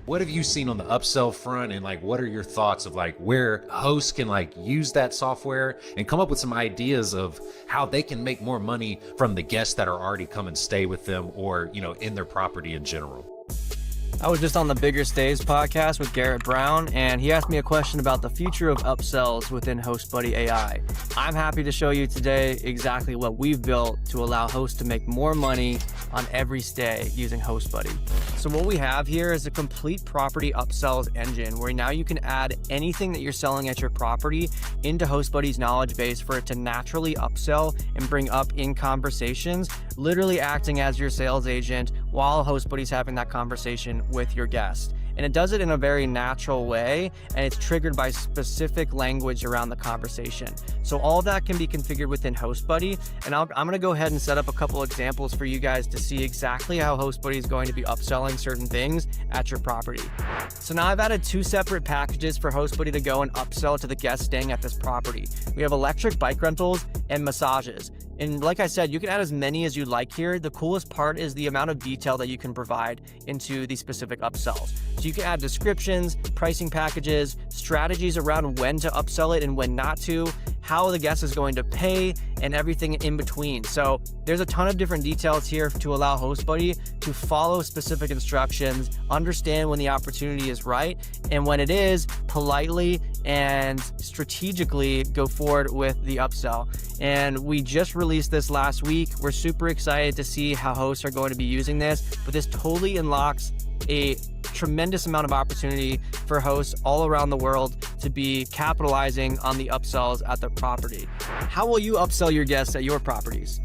What have you seen on the upsell front, and like what are your thoughts of like where hosts can like use that software and come up with some ideas of how they can make more money from the guests that are already come and stay with them, or in their property in general? I was just on the Bigger Stays podcast with Garrett Brown, and he asked me a question about the future of upsells within HostBuddy AI. I'm happy to show you today exactly what we've built to allow hosts to make more money on every stay using HostBuddy. So what we have here is a complete property upsells engine where now you can add anything that you're selling at your property into HostBuddy's knowledge base for it to naturally upsell and bring up in conversations, literally acting as your sales agent while HostBuddy's having that conversation with your guest. And it does it in a very natural way, and it's triggered by specific language around the conversation. So all of that can be configured within HostBuddy, and I'm going to go ahead and set up a couple examples for you guys to see exactly how HostBuddy is going to be upselling certain things at your property. So now I've added 2 separate packages for HostBuddy to go and upsell to the guests staying at this property. We have electric bike rentals and massages. And like I said, you can add as many as you like here. The coolest part is the amount of detail that you can provide into these specific upsells. So you can add descriptions, pricing packages, strategies around when to upsell it and when not to, how the guest is going to pay, and everything in between. So there's a ton of different details here to allow HostBuddy to follow specific instructions, understand when the opportunity is right, and when it is, politely and strategically go forward with the upsell. And we just released this last week. We're super excited to see how hosts are going to be using this, but this totally unlocks a tremendous amount of opportunity for hosts all around the world to be capitalizing on the upsells at their property. How will you upsell your guests at your properties?